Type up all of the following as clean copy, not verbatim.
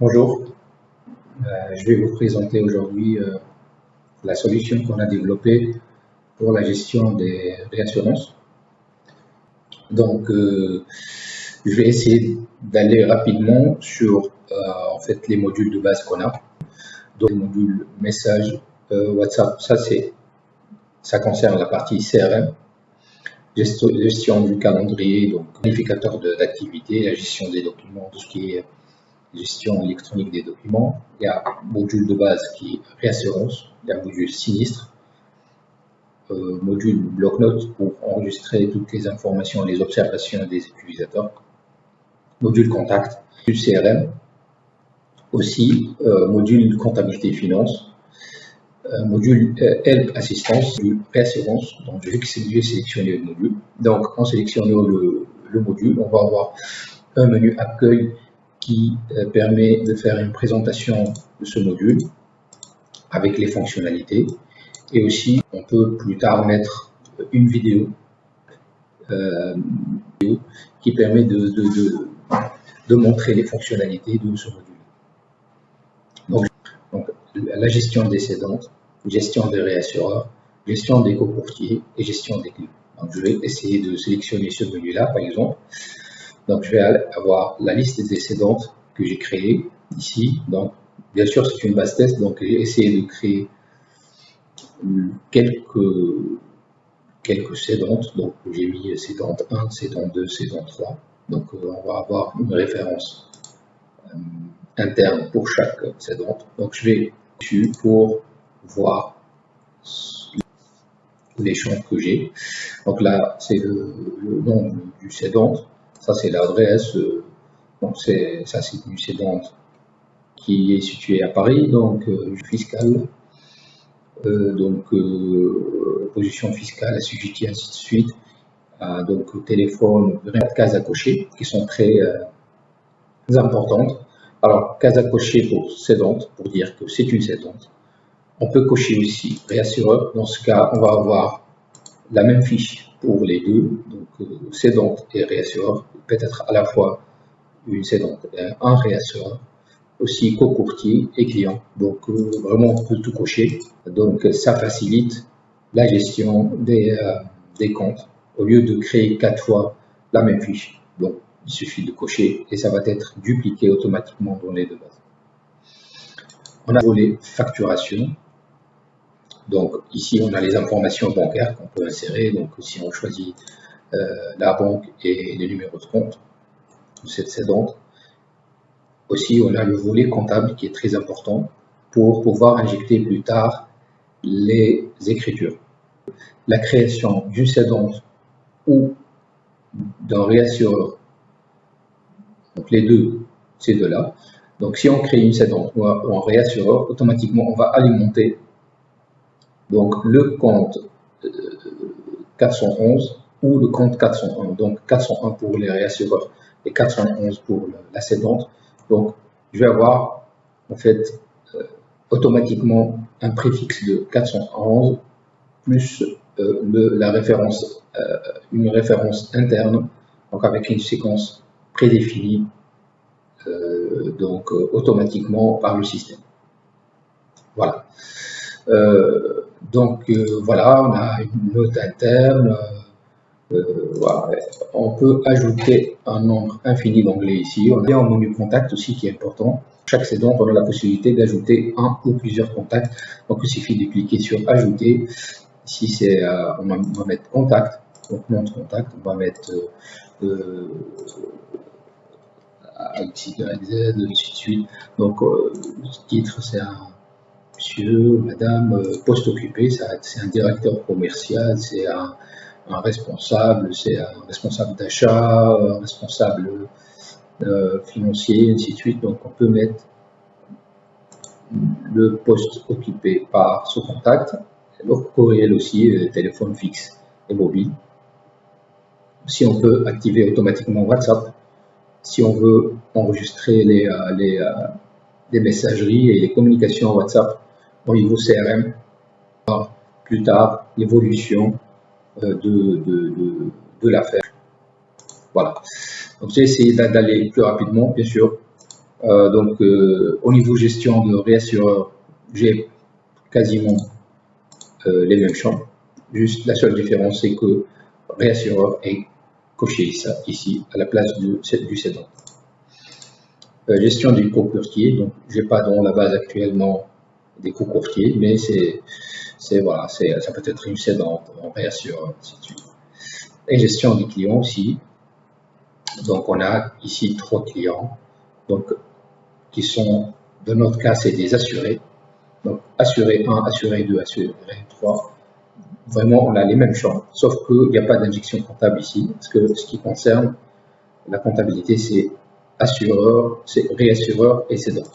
Bonjour, je vais vous présenter aujourd'hui la solution qu'on a développée pour la gestion des réassurances. Donc, je vais essayer d'aller rapidement sur en fait les modules de base qu'on a. Donc, le module message WhatsApp, ça concerne la partie CRM, gestion du calendrier, donc planificateur d'activité, la gestion des documents, tout ce qui est gestion électronique des documents. Il y a un module de base qui est réassurance, il y a un module sinistre, module bloc-notes pour enregistrer toutes les informations et les observations des utilisateurs, module contact, module CRM, aussi module comptabilité et finance, module help assistance, module réassurance. Donc je vais sélectionner le module. Donc en sélectionnant le module, on va avoir un menu accueil qui permet de faire une présentation de ce module avec les fonctionnalités, et aussi on peut plus tard mettre une vidéo qui permet de montrer les fonctionnalités de ce module. Donc la gestion des cédantes, gestion des réassureurs, gestion des cocourtiers et gestion des clients. Donc je vais essayer de sélectionner ce menu-là par exemple. Donc, je vais avoir la liste des cédantes que j'ai créées ici. Donc, bien sûr, c'est une base test. Donc, j'ai essayé de créer quelques cédantes. Donc, j'ai mis cédante 1, cédante 2, cédante 3. Donc, on va avoir une référence interne pour chaque cédante. Donc, je vais dessus pour voir les champs que j'ai. Donc là, c'est le nom du cédante. Ça, c'est l'adresse. Donc, ça, c'est une cédante qui est située à Paris, donc fiscale. Position fiscale, assujetti, ainsi de suite. Donc, téléphone, cases à cocher qui sont très importantes. Alors, case à cocher pour cédante, pour dire que c'est une cédante. On peut cocher aussi réassureur. Dans ce cas, on va avoir la même fiche pour les deux, donc cédante et réassureur, peut-être à la fois une cédante et un réassureur, aussi co-courtier et client. Donc vraiment on peut tout cocher. Donc ça facilite la gestion des comptes. Au lieu de créer 4 fois la même fiche, donc il suffit de cocher et ça va être dupliqué automatiquement dans les deux bases. On a le volet facturation. Donc ici, on a les informations bancaires qu'on peut insérer. Donc si on choisit la banque et les numéros de compte de cette cédante. Aussi, on a le volet comptable qui est très important pour pouvoir injecter plus tard les écritures. La création d'une cédante ou d'un réassureur, donc les deux, ces deux-là. Donc si on crée une cédante ou un réassureur, automatiquement on va alimenter donc le compte 411 ou le compte 401. Donc 401 pour les réassureurs et 411 pour la cédante. Donc je vais avoir en fait automatiquement un préfixe de 411 plus la référence, une référence interne, donc avec une séquence prédéfinie automatiquement par le système. Voilà. Voilà, on a une note interne. Voilà. On peut ajouter un nombre infini d'onglets ici. On a un menu contact aussi qui est important. Chaque cédante, on a la possibilité d'ajouter un ou plusieurs contacts. Donc il suffit de cliquer sur ajouter. Ici, on va mettre contact, donc nom de contact. On va mettre XYZ, ainsi de suite. Donc le titre, c'est un monsieur, madame, poste occupé, c'est un directeur commercial, c'est un responsable, c'est un responsable d'achat, un responsable financier, ainsi de suite. Donc on peut mettre le poste occupé par ce contact, le courriel aussi, téléphone fixe et mobile. Si on peut activer automatiquement WhatsApp, si on veut enregistrer les messageries et les communications WhatsApp au niveau CRM, plus tard l'évolution de l'affaire. Voilà. Donc j'ai essayé d'aller plus rapidement, bien sûr. Au niveau gestion de réassureur, j'ai quasiment les mêmes champs. Juste la seule différence, c'est que réassureur est coché ici à la place du cédant. Gestion du courtier, donc j'ai pas dans la base actuellement des courtiers, mais voilà, ça peut être une cédante, un réassureur, ainsi de suite. Et gestion des clients aussi. Donc on a ici 3 clients, donc qui sont, dans notre cas, c'est des assurés. Donc assuré 1, assuré 2, assuré 3. Vraiment, on a les mêmes champs, sauf qu'il n'y a pas d'injection comptable ici, parce que ce qui concerne la comptabilité, c'est assureur, c'est réassureur et cédant.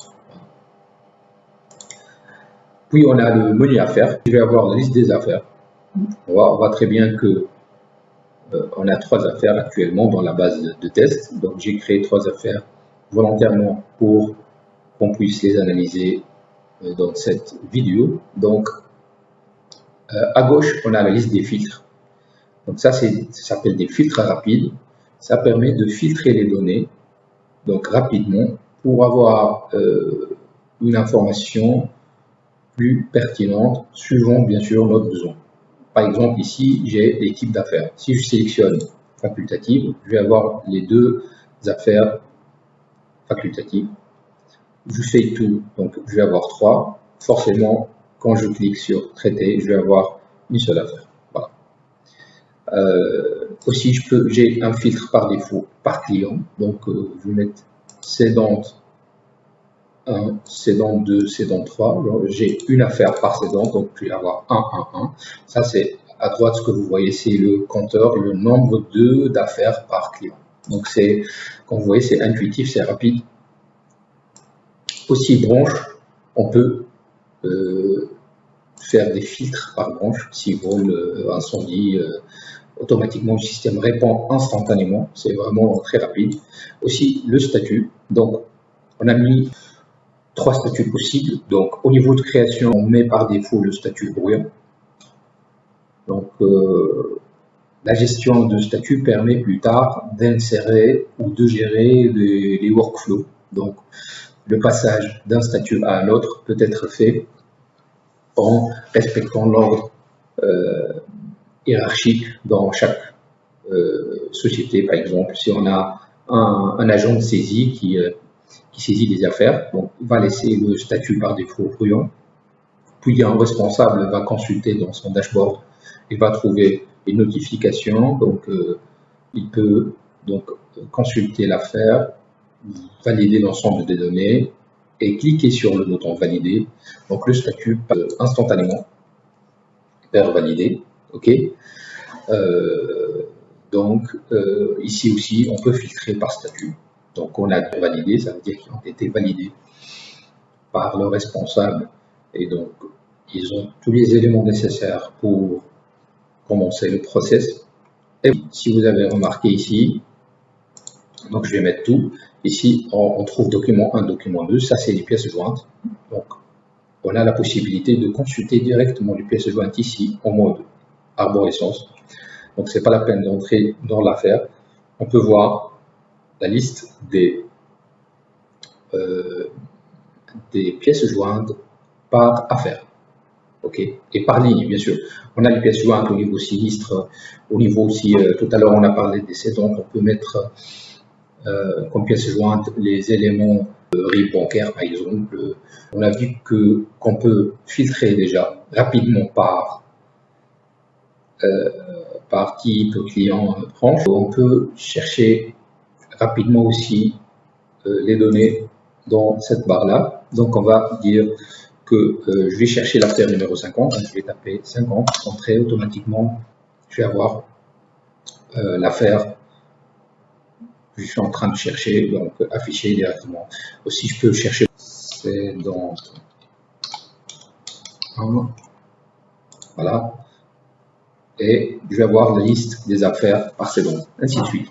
Puis on a le menu affaires. Je vais avoir la liste des affaires. On voit très bien que on a 3 affaires actuellement dans la base de test. Donc j'ai créé 3 affaires volontairement pour qu'on puisse les analyser dans cette vidéo. Donc à gauche, on a la liste des filtres. Donc ça s'appelle des filtres rapides. Ça permet de filtrer les données donc rapidement pour avoir une information plus pertinente suivant bien sûr notre besoin. Par exemple ici j'ai des types d'affaires. Si je sélectionne facultative, je vais avoir les 2 affaires facultatives. Je fais tout, donc je vais avoir 3. Forcément, quand je clique sur traiter, je vais avoir une seule affaire. Voilà. Aussi, j'ai un filtre par défaut par client. Donc, je vais mettre cédante 1, cédante 2, cédante 3. J'ai une affaire par cédante, donc je vais avoir 1, 1, 1. Ça, c'est à droite ce que vous voyez, c'est le compteur, le nombre d'affaires par client. Donc, comme vous voyez, c'est intuitif, c'est rapide. Aussi, branche, on peut faire des filtres par branche. Si vol, incendie, automatiquement le système répond instantanément. C'est vraiment très rapide. Aussi, le statut. Donc, on a mis 3 statuts possibles. Donc, au niveau de création, on met par défaut le statut brouillon. Donc, la gestion de statut permet plus tard d'insérer ou de gérer les workflows. Donc, le passage d'un statut à un autre peut être fait en respectant l'ordre hiérarchique dans chaque société. Par exemple, si on a un agent de saisie qui saisit des affaires, donc il va laisser le statut par défaut brouillon. Puis un responsable va consulter dans son dashboard, il va trouver une notification, donc il peut donc consulter l'affaire, valider l'ensemble des données et cliquer sur le bouton valider. Donc le statut instantanément vers valider. OK. Ici aussi, on peut filtrer par statut. Donc on a validé, ça veut dire qu'ils ont été validés par le responsable et donc ils ont tous les éléments nécessaires pour commencer le process. Et si vous avez remarqué ici, donc je vais mettre tout. Ici, on trouve document 1, document 2, ça c'est les pièces jointes. Donc, on a la possibilité de consulter directement les pièces jointes ici en mode arborescence. Donc, c'est pas la peine d'entrer dans l'affaire. On peut voir la liste des pièces jointes par affaire. OK. Et par ligne, bien sûr. On a les pièces jointes au niveau sinistre, au niveau aussi, tout à l'heure on a parlé des cédants, on peut mettre comme pièces jointes les éléments RIB bancaire par exemple. On a vu qu'on peut filtrer déjà rapidement par type, client, branche. On peut chercher rapidement aussi les données dans cette barre là. Donc on va dire que je vais chercher l'affaire numéro 50, donc je vais taper 50, entrer automatiquement, je vais avoir l'affaire que je suis en train de chercher, donc affiché directement. Aussi, je peux chercher dans voilà, et je vais avoir la liste des affaires par seconde, ainsi de suite.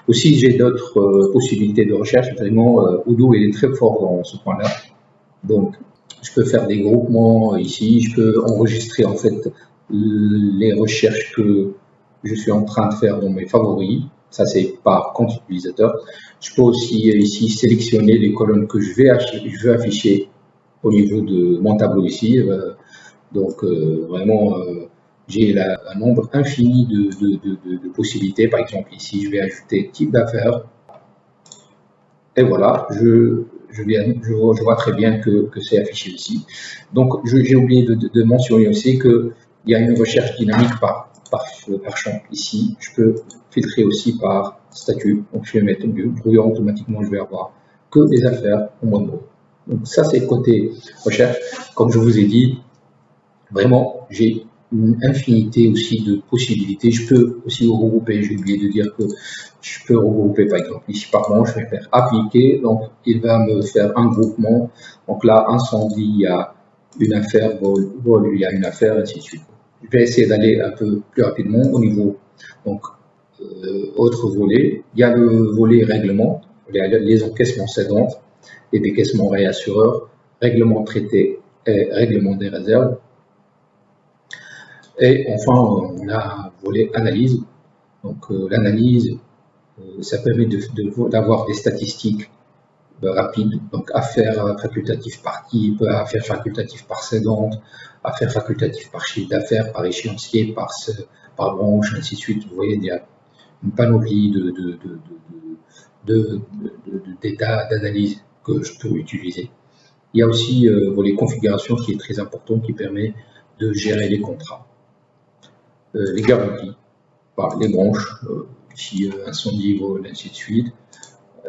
Aussi, j'ai d'autres possibilités de recherche. Vraiment, Odoo est très fort dans ce point-là. Donc, je peux faire des groupements ici. Je peux enregistrer en fait les recherches que je suis en train de faire dans mes favoris. Ça, c'est par compte utilisateur. Je peux aussi ici sélectionner les colonnes que je veux afficher au niveau de mon tableau ici. Donc, vraiment, j'ai un nombre infini de possibilités. Par exemple, ici, je vais ajouter type d'affaires. Et voilà, je vois très bien que c'est affiché ici. Donc, j'ai oublié de mentionner aussi qu'il y a une recherche dynamique par champ. Ici, je peux filtrer aussi par statut. Donc, je vais mettre du brouillon, automatiquement, je vais avoir que des affaires au mois de mai. Donc, ça, c'est côté recherche. Comme je vous ai dit, vraiment, j'ai une infinité aussi de possibilités. Je peux aussi regrouper, j'ai oublié de dire que je peux regrouper par exemple ici par nom, je vais faire appliquer, donc il va me faire un groupement. Donc là, incendie, il y a une affaire, vol, il y a une affaire, ainsi de suite. Je vais essayer d'aller un peu plus rapidement au niveau, donc, autre volet. Il y a le volet règlement, les encaissements cédantes, les décaissements réassureurs, règlement traité et règlement des réserves. Et enfin, on a un volet analyse. Donc, l'analyse, ça permet d'avoir des statistiques rapides. Donc, affaires facultatives par type, affaires facultatives par cédante, affaires facultatives par chiffre d'affaires, par échéancier, par branche, ainsi de suite. Vous voyez, il y a une panoplie d'états d'analyse que je peux utiliser. Il y a aussi volet configuration qui est très important, qui permet de gérer les contrats. Les garanties, par les branches, ici incendie, vol, ainsi de suite.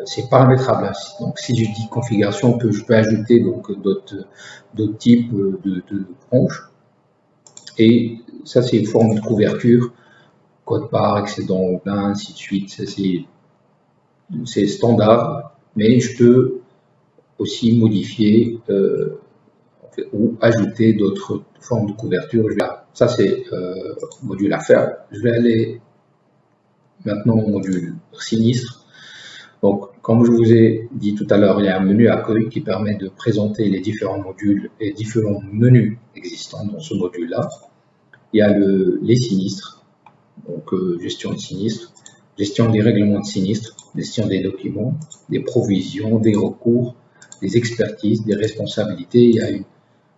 C'est paramétrable. Donc, si je dis configuration, je peux ajouter d'autres types de branches. Et ça, c'est une forme de couverture, code part, excédent, ainsi de suite. C'est standard, mais je peux aussi modifier ou ajouter d'autres formes de couverture. Ça, c'est module affaires. Je vais aller maintenant au module sinistre. Donc, comme je vous ai dit tout à l'heure, il y a un menu accueil qui permet de présenter les différents modules et différents menus existants dans ce module-là. Il y a les sinistres, donc gestion de sinistres, gestion des règlements de sinistres, gestion des documents, des provisions, des recours, des expertises, des responsabilités. Il y a une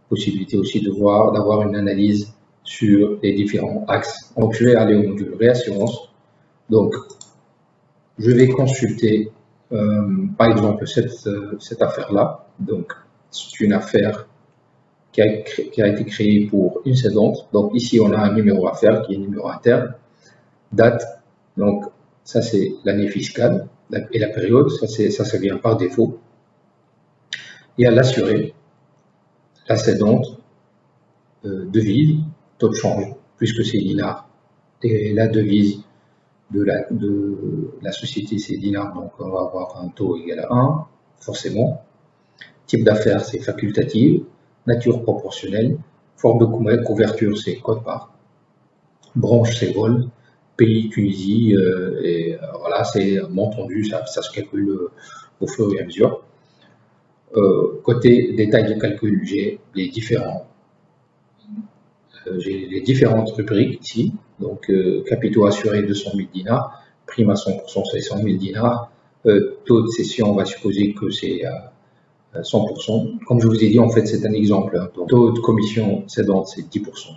possibilité aussi d'avoir une analyse sur les différents axes. Donc, je vais aller au module réassurance. Donc, je vais consulter, par exemple, cette affaire-là. Donc, c'est une affaire qui a été créée pour une cédante. Donc, ici, on a un numéro affaire qui est un numéro interne. Date, donc, ça, c'est l'année fiscale. Et la période, ça vient par défaut. Il y a l'assuré, la cédante, devise, taux de change, puisque c'est dinar. Et la devise de la société, c'est dinar, donc on va avoir un taux égal à 1, forcément. Type d'affaires, c'est facultatif. Nature proportionnelle. Forme de couverture, c'est quote-part. Branche, c'est vol. Pays, Tunisie. Et voilà, c'est entendu, ça se calcule au fur et à mesure. Côté détail de calcul, j'ai les différentes rubriques ici. Donc, capitaux assurés 200 000 dinars, prime à 100%, c'est 100 000 dinars. Taux de cession, on va supposer que c'est 100%. Comme je vous ai dit, en fait, c'est un exemple. Donc, taux de commission cédante, c'est 10%.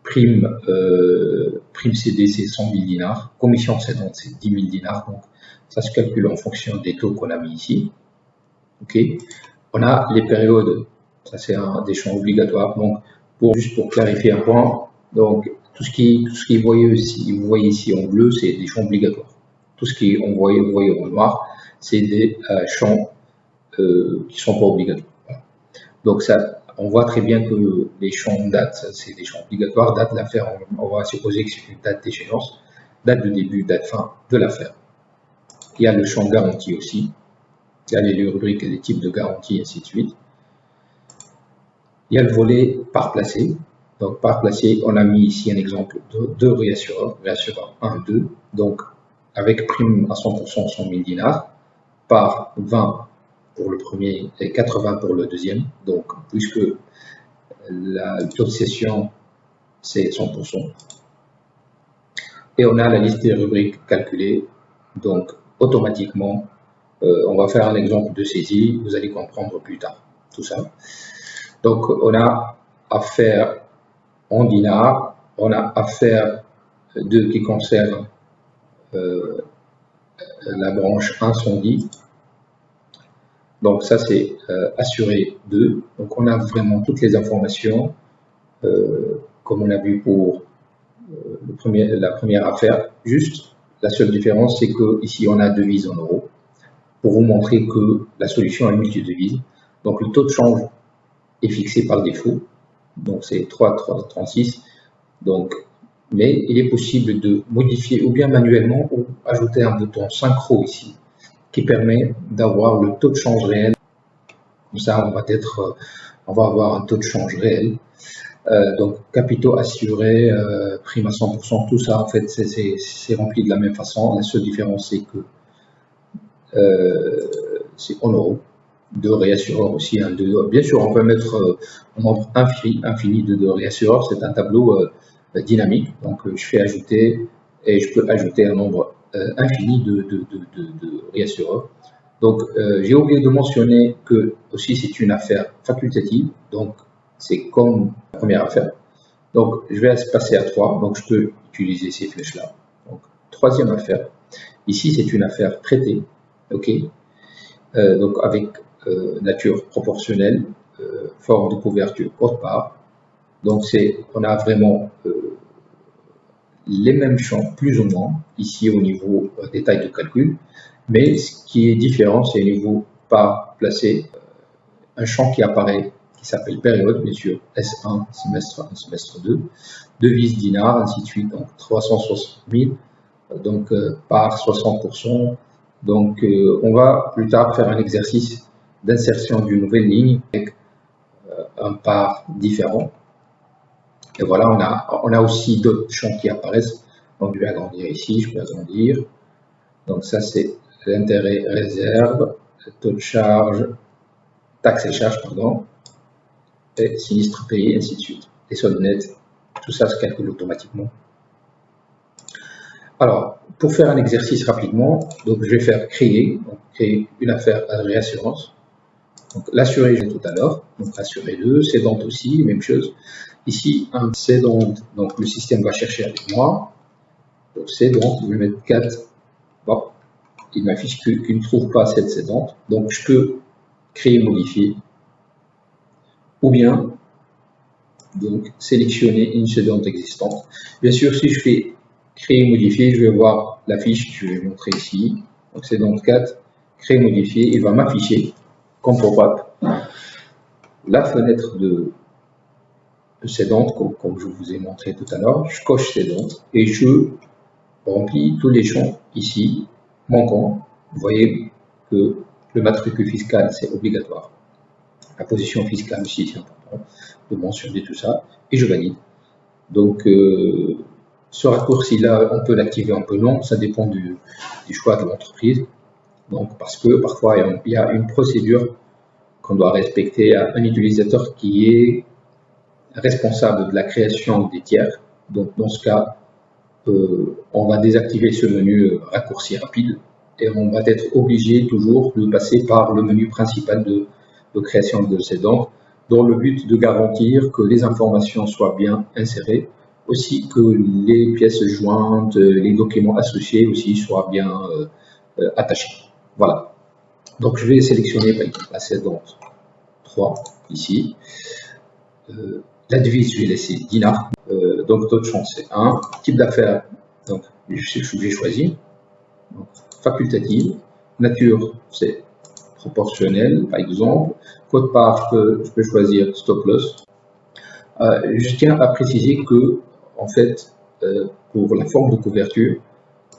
Prime CD, c'est 100 000 dinars. Commission cédante, c'est 10 000 dinars. Donc, ça se calcule en fonction des taux qu'on a mis ici. OK. On a les périodes. Ça, c'est des champs obligatoires. Donc, juste pour clarifier un point, donc, tout ce qui vous voyez ici en bleu, c'est des champs obligatoires. Tout ce qui vous voyez en noir, c'est des champs qui ne sont pas obligatoires. Voilà. Donc, ça, on voit très bien que les champs date, c'est des champs obligatoires. Date de l'affaire, on va supposer que c'est une date d'échéance. Date de début, date fin de l'affaire. Il y a le champ garantie aussi. Il y a les rubriques et les types de garantie, ainsi de suite. Il y a le volet part placé. Donc, part placé, on a mis ici un exemple de deux réassureurs, réassureur 1, 2. Donc, avec prime à 100%, 100 000 dinars, par 20 pour le premier et 80 pour le deuxième. Donc, puisque le taux de cession, c'est 100%. et on a la liste des rubriques calculée. Donc, automatiquement, on va faire un exemple de saisie, vous allez comprendre plus tard tout ça. Donc, on a affaire en dinars, on a affaire 2 qui concerne la branche incendie. Donc, ça, c'est assuré 2. Donc, on a vraiment toutes les informations, comme on a vu pour la première affaire. Juste, la seule différence, c'est que ici on a devise en euros, pour vous montrer que la solution est multi-devise. Donc, le taux de change est fixé par défaut, donc c'est 3,36. Donc, mais il est possible de modifier ou bien manuellement ou ajouter un bouton synchro ici qui permet d'avoir le taux de change réel. Comme ça, on va avoir un taux de change réel. Donc, capitaux assurés, prime à 100%, tout ça, en fait, c'est rempli de la même façon. La seule différence, c'est que c'est en euros. De réassureurs aussi. Bien sûr, on peut mettre un nombre infini de réassureurs. C'est un tableau dynamique. Donc, je fais ajouter et je peux ajouter un nombre infini de réassureurs. Donc, j'ai oublié de mentionner que aussi c'est une affaire facultative. Donc, c'est comme la première affaire. Donc, je vais passer à 3. Donc, je peux utiliser ces flèches-là. Donc, troisième affaire. Ici, c'est une affaire traitée. OK. Donc, avec nature proportionnelle, forme de couverture autre part. Donc, on a vraiment les mêmes champs, plus ou moins, ici au niveau détail de calcul. Mais ce qui est différent, c'est au niveau part placé, un champ qui apparaît, qui s'appelle période, bien sûr, S1, semestre 1, semestre 2, devise dinar, ainsi de suite, donc 360 000, donc par 60%. Donc, on va plus tard faire un exercice d'insertion d'une nouvelle ligne avec un par différent. Et voilà, on a aussi d'autres champs qui apparaissent. Donc, je vais agrandir ici, je peux agrandir. Donc, ça, c'est l'intérêt réserve, le taux de charge, taxes et charges, pardon, et sinistre payé, ainsi de suite. Les soldes nets, tout ça se calcule automatiquement. Alors, pour faire un exercice rapidement, donc je vais faire créer une affaire à réassurance. Donc, l'assuré, j'ai tout à l'heure, donc assuré 2, cédante aussi, même chose. Ici, un cédante, donc le système va chercher avec moi. Donc, cédante, je vais mettre 4. Bon, il m'affiche qu'il ne trouve pas cette cédante. Donc, je peux créer, modifier, ou bien donc sélectionner une cédante existante. Bien sûr, si je fais créer, modifier, je vais voir la fiche, je vais montrer ici. Donc, cédante 4, créer, modifier, il va m'afficher comme pop-up la fenêtre de cédante, comme je vous ai montré tout à l'heure. Je coche cédante et je remplis tous les champs ici manquants. Vous voyez que le matricule fiscal, c'est obligatoire. La position fiscale aussi, c'est important de mentionner tout ça. Et je valide. Donc, ce raccourci-là, on peut l'activer, on peut non. Ça dépend du choix de l'entreprise. Donc, parce que parfois, il y a une procédure qu'on doit respecter à un utilisateur qui est responsable de la création des tiers. Donc, dans ce cas, on va désactiver ce menu raccourci rapide et on va être obligé toujours de passer par le menu principal de création de cédante dans le but de garantir que les informations soient bien insérées, aussi que les pièces jointes, les documents associés aussi soient bien attachés. Voilà. Donc, je vais sélectionner par exemple la cédante 3 ici. La devise, je vais laisser dinar. Donc, taux de change, c'est 1. Type d'affaires, donc, j'ai choisi. Donc, facultative. Nature, c'est proportionnel, par exemple. Code part, je peux choisir stop loss. Je tiens à préciser que, en fait, pour la forme de couverture,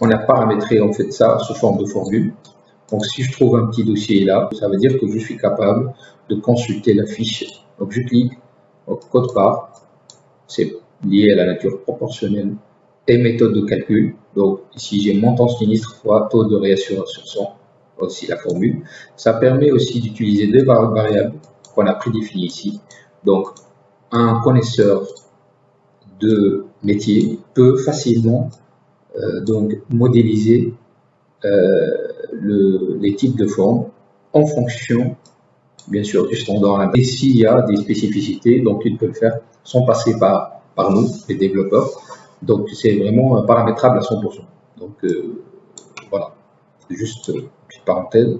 on a paramétré en fait ça sous forme de formule. Donc, si je trouve un petit dossier là, ça veut dire que je suis capable de consulter la fiche. Donc, je clique, code part, c'est lié à la nature proportionnelle et méthode de calcul. Donc, ici, j'ai montant sinistre fois taux de réassurance sur 100, aussi la formule. Ça permet aussi d'utiliser deux variables qu'on a prédéfinies ici. Donc, un connaisseur de métier peut facilement donc modéliser les types de formes en fonction, bien sûr, du standard. Et s'il y a des spécificités, donc il peut le faire sans passer par nous, les développeurs. Donc c'est vraiment paramétrable à 100%. Donc voilà, juste une petite parenthèse.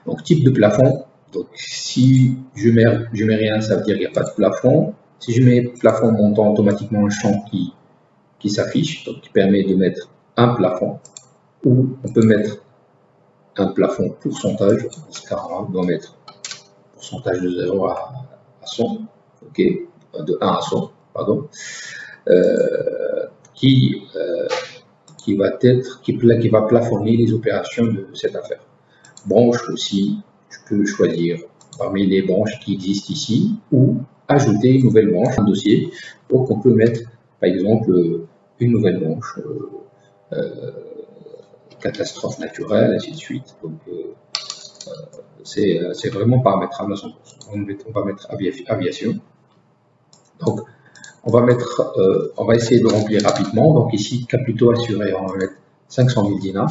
Donc type de plafond. Donc si je mets rien, ça veut dire qu'il n'y a pas de plafond. Si je mets plafond montant, automatiquement un champ qui s'affiche, donc qui permet de mettre un plafond, ou on peut mettre un plafond pourcentage. Dans ce cas, on doit mettre pourcentage de 0 à 100, ok, de 1 à 100, pardon, qui va plafonner les opérations de cette affaire. Branche aussi, je peux choisir parmi les branches qui existent ici ou ajouter une nouvelle branche, un dossier. Donc on peut mettre par exemple une nouvelle branche, catastrophe naturelle, ainsi de suite. Donc c'est vraiment paramétrable à 100%. On va mettre aviation. Donc on va essayer de remplir rapidement. Donc ici, capitaux assurés, on va mettre 500 000 dinars.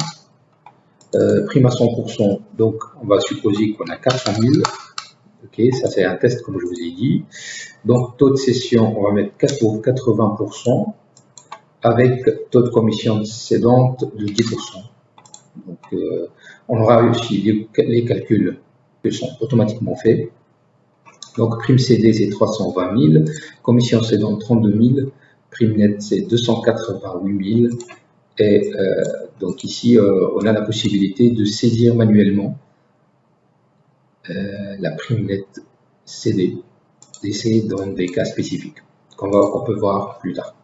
Prime à 100%, donc on va supposer qu'on a 400 000. Ok, ça c'est un test comme je vous ai dit. Donc taux de cession, on va mettre 80% avec taux de commission cédante de 10%. Donc on aura aussi les calculs qui sont automatiquement faits. Donc prime CD c'est 320 000, commission cédante 32 000, prime nette c'est 288 000. Et donc ici, on a la possibilité de saisir manuellement la prime nette CD, DC dans des cas spécifiques qu'on peut voir plus tard.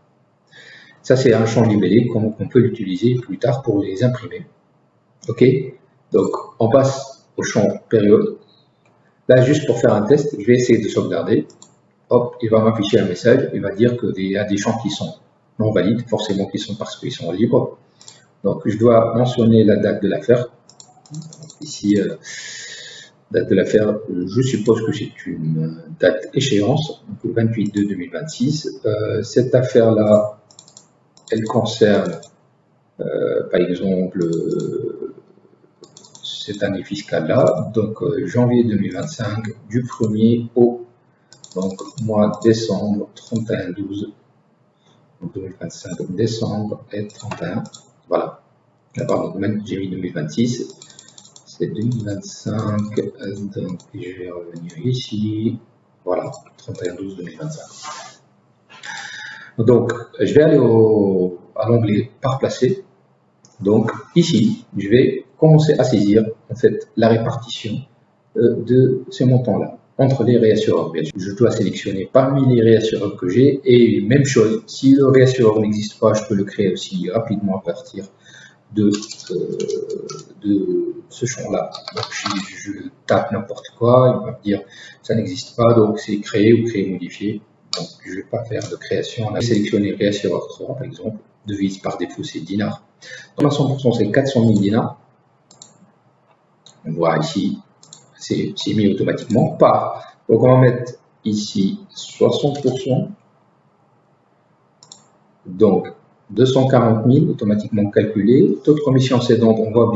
Ça, c'est un champ libellé qu'on peut l'utiliser plus tard pour les imprimer. Ok, donc on passe au champ période. Là, juste pour faire un test, je vais essayer de sauvegarder. Hop, il va m'afficher un message. Il va dire qu'il y a des champs qui sont non valides, forcément parce qu'ils sont libres. Donc, je dois mentionner la date de l'affaire. Ici, date de l'affaire, je suppose que c'est une date échéance, donc le 28/2/2026. Cette affaire-là, elle concerne, par exemple, cette année fiscale-là, donc janvier 2025, du 1er au donc, mois décembre 31/12. 2025, décembre et 31. Voilà. Pardon, même j'ai mis 2026. C'est 2025. Donc, je vais revenir ici. Voilà, 31/12/2025. Donc, je vais aller à l'onglet par placé. Donc, ici, je vais commencer à saisir en fait la répartition de ces montants-là entre les réassureurs. Je dois sélectionner parmi les réassureurs que j'ai et même chose, si le réassureur n'existe pas, je peux le créer aussi rapidement à partir de ce champ-là. Donc si je tape n'importe quoi, il va me dire ça n'existe pas, donc c'est créer ou créer modifier. Donc je ne vais pas faire de création. On a sélectionné réassureur 3 par exemple, devise par défaut c'est dinars. Donc à 100% c'est 400 000 dinars. On voit ici c'est mis automatiquement par. Donc on va mettre ici 60%. Donc 240 000 automatiquement calculé. Taux de commission cédante, on voit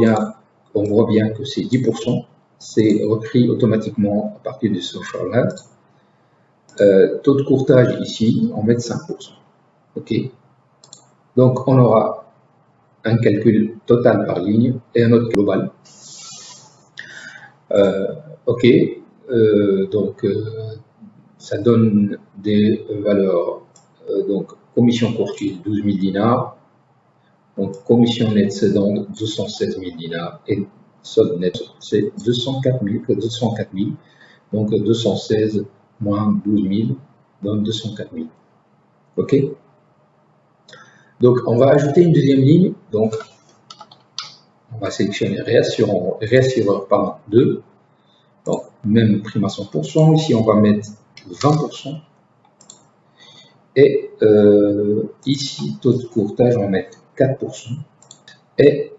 bien que c'est 10%. C'est repris automatiquement à partir de ce champ-là. Taux de courtage ici, on met 5%. Ok. Donc on aura un calcul total par ligne et un autre global. Ok, donc ça donne des valeurs, donc commission courtier 12 000 dinars, donc commission nette cédante 216 000 dinars et solde net c'est 204 000, donc 216 moins 12 000 donne 204 000. Ok, donc on va ajouter une deuxième ligne, donc on va sélectionner réassureur 2. Donc, même prime à 100%. Ici, on va mettre 20%. Et ici, taux de courtage, on va mettre 4%. Et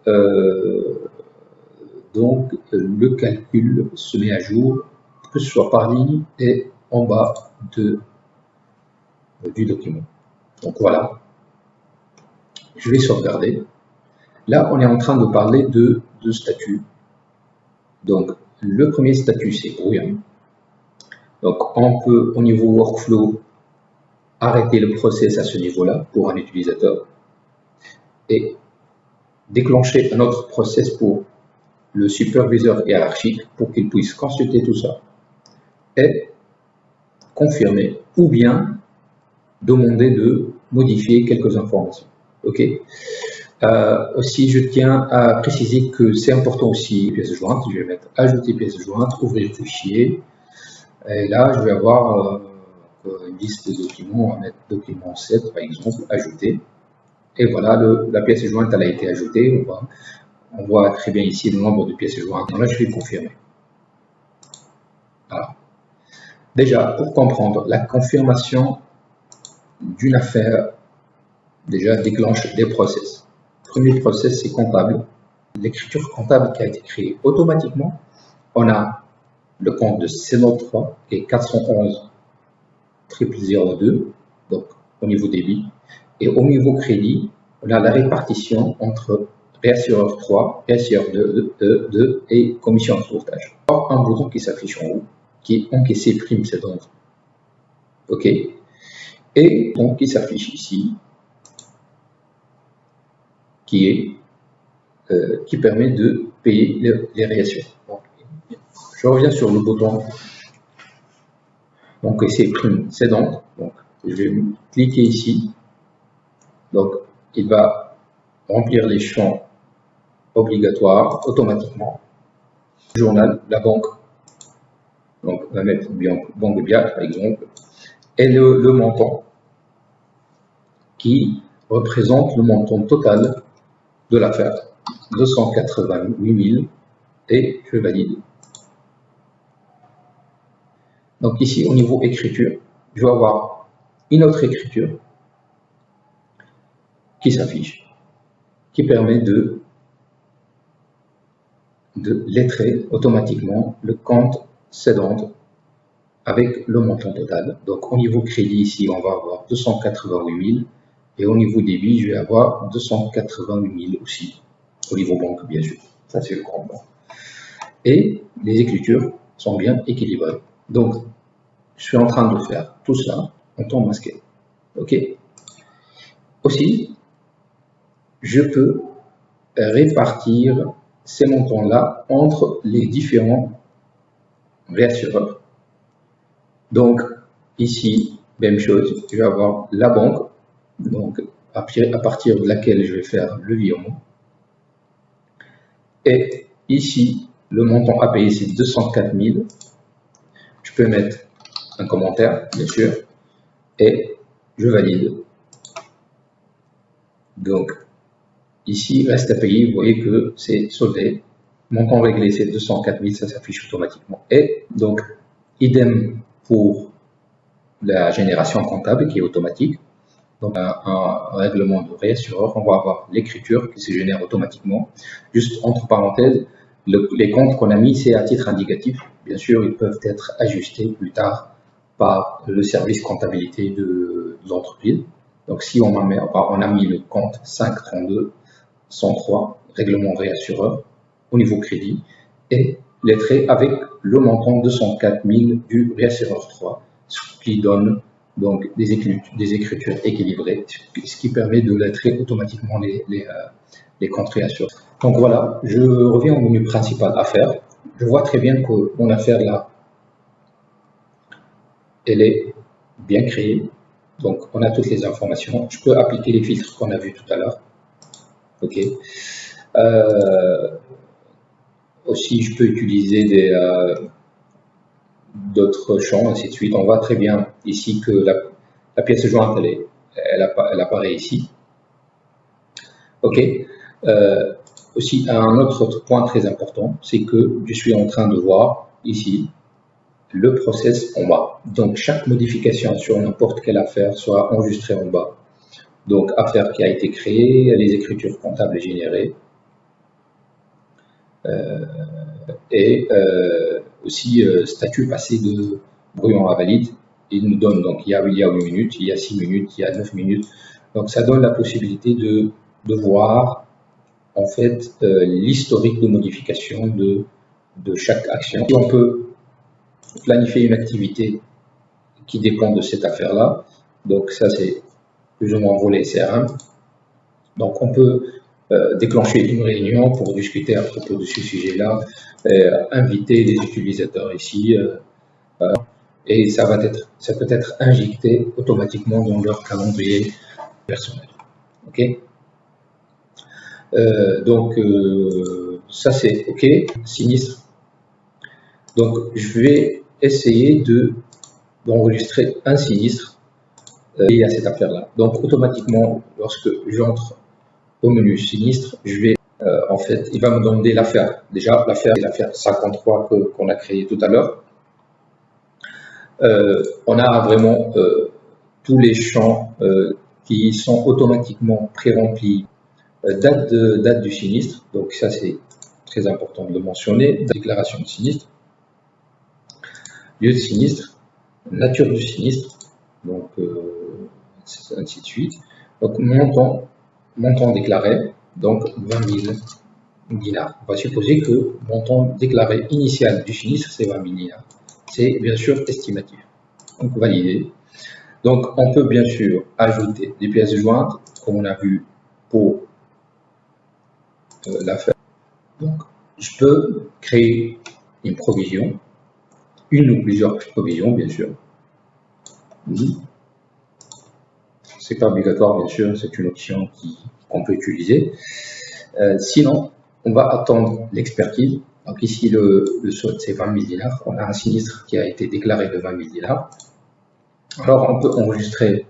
donc, le calcul se met à jour, que ce soit par ligne et en bas du document. Donc, voilà. je vais sauvegarder. Là, on est en train de parler de statuts. Donc, le premier statut, c'est brouillon. Donc, on peut, au niveau workflow, arrêter le process à ce niveau-là pour un utilisateur et déclencher un autre process pour le superviseur hiérarchique pour qu'il puisse consulter tout ça et confirmer ou bien demander de modifier quelques informations. Ok. Aussi, je tiens à préciser que c'est important aussi pièces jointes. Je vais mettre ajouter pièces jointes, ouvrir fichier. Et là, je vais avoir une liste de documents. On va mettre document 7 par exemple, ajouter. Et voilà, la pièce jointe elle a été ajoutée. On voit très bien ici le nombre de pièces jointes. Là, je vais confirmer. Voilà. Déjà, pour comprendre, la confirmation d'une affaire déjà déclenche des process. Le premier process, c'est comptable. L'écriture comptable qui a été créée automatiquement. On a le compte de C03 qui est 411 0002, donc au niveau débit. Et au niveau crédit, on a la répartition entre réassureur 3, réassureur 2 et commission de courtage. Or, un bouton qui s'affiche en haut, qui est encaissé prime cédante. OK. Et donc qui s'affiche ici, qui permet de payer les réassureurs. Je reviens sur le bouton donc c'est prime cédante. Donc je vais cliquer ici. Donc il va remplir les champs obligatoires automatiquement. Journal, la banque. Donc on va mettre banque Biat par exemple. Et le montant qui représente le montant total de l'affaire, 288 000, et je valide. Donc ici, au niveau écriture, je vais avoir une autre écriture qui s'affiche, qui permet de lettrer automatiquement le compte cédante avec le montant total. Donc au niveau crédit, ici, on va avoir 288 000, et au niveau débit, je vais avoir 288 000 aussi, au niveau banque, bien sûr. Ça, c'est le compte banque. Et les écritures sont bien équilibrées. Donc, je suis en train de faire tout cela en temps masqué. OK. Aussi, je peux répartir ces montants-là entre les différents réassureurs. Donc, ici, même chose, je vais avoir la banque, donc à partir de laquelle je vais faire le virement. Et ici, le montant à payer, c'est 204 000. Je peux mettre un commentaire, bien sûr, et je valide. Donc, ici, reste à payer, vous voyez que c'est soldé. Montant réglé, c'est 204 000, ça s'affiche automatiquement. Et donc, idem pour la génération comptable qui est automatique. Donc, un règlement de réassureur, on va avoir l'écriture qui se génère automatiquement. Juste entre parenthèses, les comptes qu'on a mis, c'est à titre indicatif. Bien sûr, ils peuvent être ajustés plus tard par le service comptabilité de l'entreprise. Donc, si on a mis le compte 532 103, règlement réassureur, au niveau crédit, et lettré avec le montant 204 000 du réassureur 3, ce qui donne donc des écritures équilibrées, ce qui permet de lettrer automatiquement les comptes réassureurs. Donc voilà, je reviens au menu principal affaires. Je vois très bien que mon affaire là, elle est bien créée. Donc on a toutes les informations. Je peux appliquer les filtres qu'on a vus tout à l'heure. OK. Aussi, je peux utiliser d'autres champs, ainsi de suite. On voit très bien ici que la pièce jointe, elle apparaît ici. OK. Aussi, un autre point très important, c'est que je suis en train de voir ici le process en bas. Donc, chaque modification sur n'importe quelle affaire sera enregistrée en bas. Donc, affaire qui a été créée, les écritures comptables générées. Et aussi statut passé de brouillon à valide. Il nous donne donc il y a 8 minutes, il y a 6 minutes, il y a 9 minutes. Donc, ça donne la possibilité de de voir en fait l'historique de modification de chaque action. Si on peut planifier une activité qui dépend de cette affaire-là, donc ça c'est plus ou moins volet CRM. Donc on peut déclencher une réunion pour discuter à propos de ce sujet-là, inviter les utilisateurs ici, et ça peut être injecté automatiquement dans leur calendrier personnel. Ok. Donc ça c'est ok. Sinistre. Donc je vais essayer d'enregistrer un sinistre lié à cette affaire-là. Donc automatiquement, lorsque j'entre au menu sinistre, je vais en fait, il va me demander l'affaire. Déjà, l'affaire est l'affaire 53 qu'on a créée tout à l'heure. On a vraiment tous les champs qui sont automatiquement pré-remplis. Date du sinistre, donc ça c'est très important de le mentionner. Déclaration de sinistre, lieu de sinistre, nature du sinistre, donc ainsi de suite. Donc montant déclaré, donc 20 000 dinars. On va supposer que montant déclaré initial du sinistre c'est 20 000 dinars. C'est bien sûr estimatif. Donc validé. Donc on peut bien sûr ajouter des pièces jointes, comme on a vu pour l'affaire. Donc je peux créer une provision, une ou plusieurs provisions bien sûr. C'est pas obligatoire bien sûr, c'est une option qu'on peut utiliser. Sinon, on va attendre l'expertise. Donc ici le solde c'est 20 000 dinars. On a un sinistre qui a été déclaré de 20 000 dinars. Alors on peut enregistrer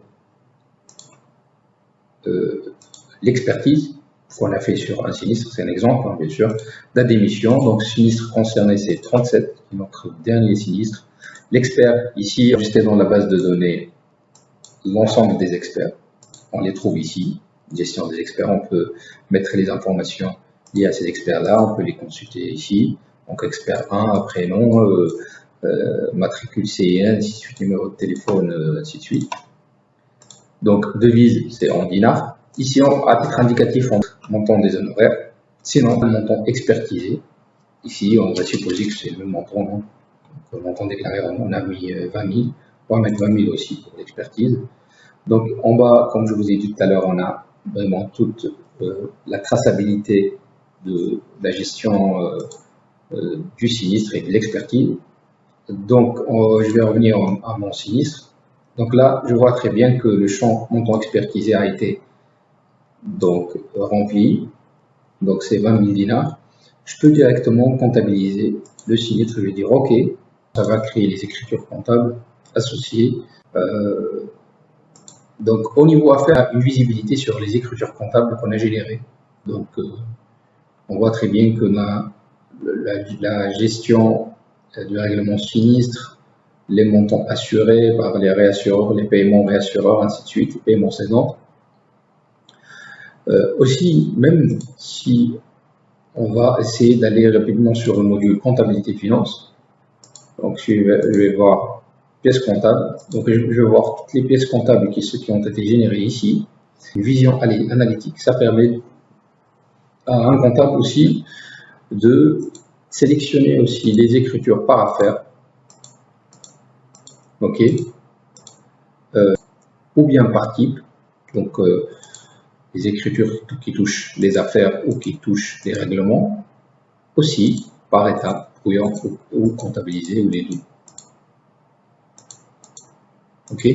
l'expertise qu'on a fait sur un sinistre, c'est un exemple hein, bien sûr. Date d'émission, donc sinistre concerné c'est 37, notre dernier sinistre. L'expert ici enregistré dans la base de données l'ensemble des experts. On les trouve ici, gestion des experts, on peut mettre les informations liées à ces experts-là, on peut les consulter ici. Donc expert 1, prénom, matricule CIN, ainsi de suite, numéro de téléphone, ainsi de suite. Donc devise, c'est en dinars. Ici, à titre indicatif, on montant des honoraires. Sinon, le montant expertisé. Ici, on va supposer que c'est le montant, donc, le montant déclaré, on a mis 20 000. On va mettre 20 000 aussi pour l'expertise. Donc en bas, comme je vous ai dit tout à l'heure, on a vraiment toute la traçabilité de la gestion du sinistre et de l'expertise. Donc je vais revenir à mon sinistre. Donc là, je vois très bien que le champ montant expertisé a été donc rempli. Donc c'est 20 000 dinars. Je peux directement comptabiliser le sinistre. Je vais dire OK, ça va créer les écritures comptables associées. Donc, au niveau affaires, une visibilité sur les écritures comptables qu'on a générées. Donc, on voit très bien que la gestion du règlement sinistre, les montants assurés par les réassureurs, les paiements réassureurs, ainsi de suite, les paiements cédants. Aussi, même si on va essayer d'aller rapidement sur le module comptabilité finance, donc je vais voir pièces comptables. Donc, je vais voir toutes les pièces comptables qui ont été générées ici. Une vision analytique, ça permet à un comptable aussi de sélectionner aussi les écritures par affaire. OK. Ou bien par type. Donc, les écritures qui touchent les affaires ou qui touchent les règlements. Aussi par étape, ou comptabiliser, ou les deux. Ok.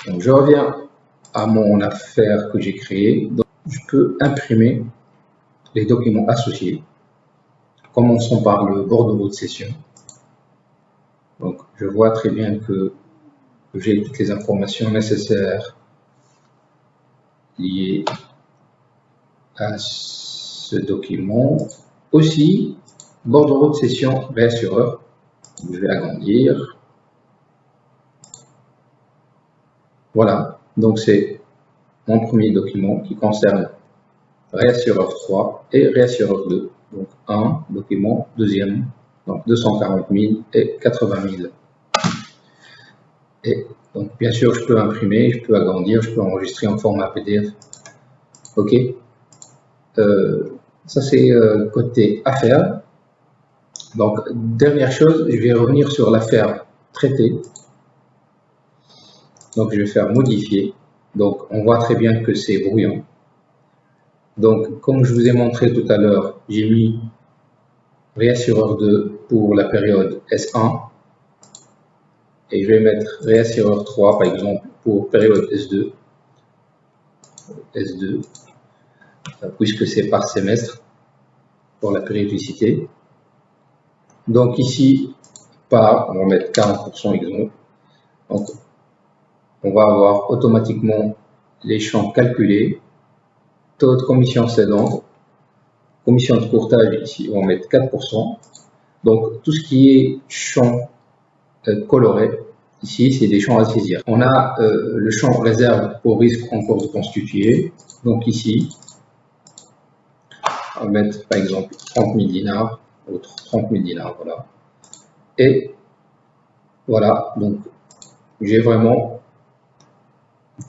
Donc je reviens à mon affaire que j'ai créée. Donc, je peux imprimer les documents associés. Commençons par le bordereau de session. Donc je vois très bien que j'ai toutes les informations nécessaires liées à ce document. Aussi, bordereau de session réassureur. Je vais agrandir. Voilà, donc c'est mon premier document qui concerne réassureur 3 et réassureur 2. Donc un document, deuxième, donc 240 000 et 80 000. Et Donc, bien sûr, je peux imprimer, je peux agrandir, je peux enregistrer en format PDF. OK. Ça, c'est côté affaires. Donc, dernière chose, je vais revenir sur l'affaire traitée. Donc, je vais faire modifier. Donc, on voit très bien que c'est brouillon. Donc, comme je vous ai montré tout à l'heure, j'ai mis réassureur 2 pour la période S1. Et je vais mettre réassureur 3, par exemple, pour période S2. S2, puisque c'est par semestre pour la périodicité. Donc ici, on va mettre 40% exemple. Donc, on va avoir automatiquement les champs calculés. Taux de commission cédante, commission de courtage, ici, on va mettre 4%. Donc, tout ce qui est champ coloré, ici, c'est des champs à saisir. On a le champ réserve pour risque en cours de constituer. Donc ici, on va mettre par exemple 30 000 dinars, ou 30 000 dinars, voilà. Et voilà, donc j'ai vraiment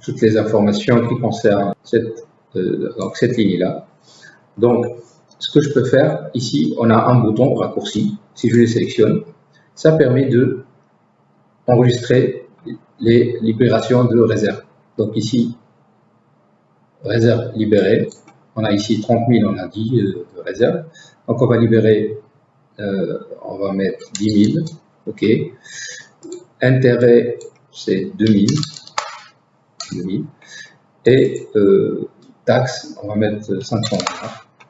toutes les informations qui concernent cette ligne-là. Donc, ce que je peux faire, ici, on a un bouton raccourci. Si je le sélectionne, ça permet de enregistrer les libérations de réserve. Donc ici, réserve libérée. On a ici 30 000, on a dit, de réserve. Donc on va libérer, on va mettre 10 000. OK. Intérêt, c'est 2000. Et taxe, on va mettre 500.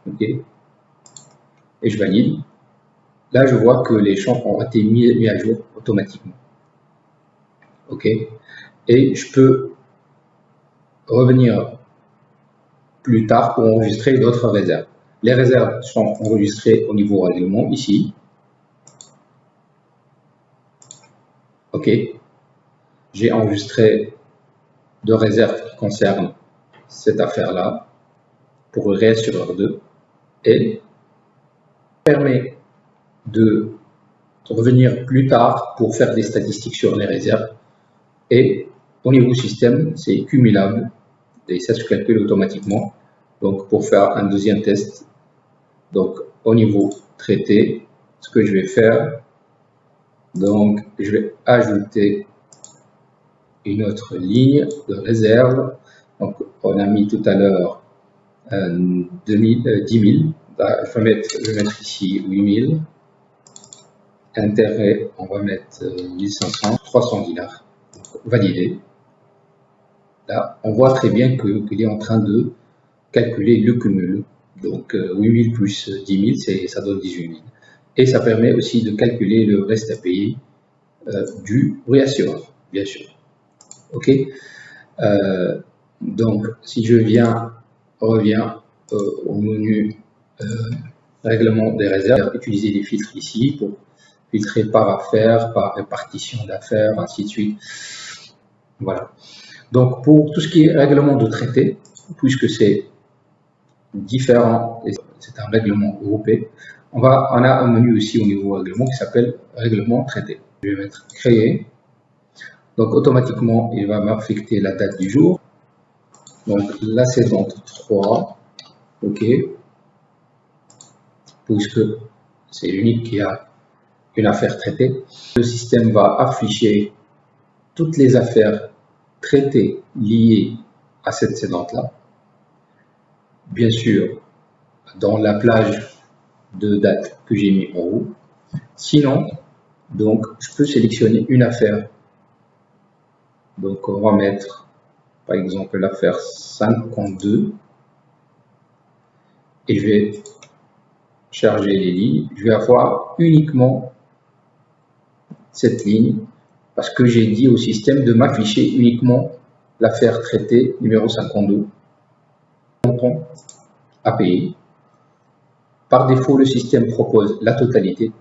OK. Et je valide. Là, je vois que les champs ont été mis à jour automatiquement. OK. Et je peux revenir plus tard pour enregistrer d'autres réserves. Les réserves sont enregistrées au niveau règlement ici. OK. J'ai enregistré deux réserves qui concernent cette affaire-là pour le réassureur 2 et permet de revenir plus tard pour faire des statistiques sur les réserves. Et au niveau système, c'est cumulable et ça se calcule automatiquement. Donc, pour faire un deuxième test, donc au niveau traité, ce que je vais faire, donc je vais ajouter une autre ligne de réserve. Donc, on a mis tout à l'heure 10 000. Bah, je vais mettre ici 8 000. Intérêt, on va mettre 1500, 300 dinars. Valider. Là, on voit très bien qu'il est en train de calculer le cumul. Donc 8 000 plus 10 000, ça donne 18 000. Et ça permet aussi de calculer le reste à payer du réassureur, bien sûr. OK. Donc, si je reviens au menu règlement des réserves, utiliser les filtres ici pour filtrer par affaire, par répartition d'affaires, ainsi de suite. Voilà. Donc, pour tout ce qui est règlement de traité, puisque c'est différent, c'est un règlement groupé, on a un menu aussi au niveau règlement qui s'appelle règlement traité. Je vais mettre créer. Donc, automatiquement, il va m'affecter la date du jour. Donc, la cédante 3. OK. Puisque c'est l'unique qui a une affaire traitée. Le système va afficher toutes les affaires traitées liées à cette cédante-là. Bien sûr, dans la plage de date que j'ai mis en haut. Sinon, donc, je peux sélectionner une affaire. Donc, on va mettre, par exemple, l'affaire 52. Et je vais charger les lignes. Je vais avoir uniquement cette ligne parce que j'ai dit au système de m'afficher uniquement l'affaire traitée numéro 52. Montant à payer. Par défaut, le système propose la totalité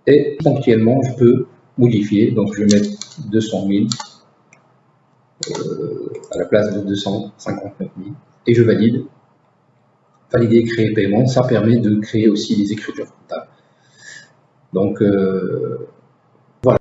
et ponctuellement, je peux modifier. Donc, je vais mettre 200 000 à la place de 259 000 et je valide. Valider, créer paiement, ça permet de créer aussi les écritures comptables. Donc,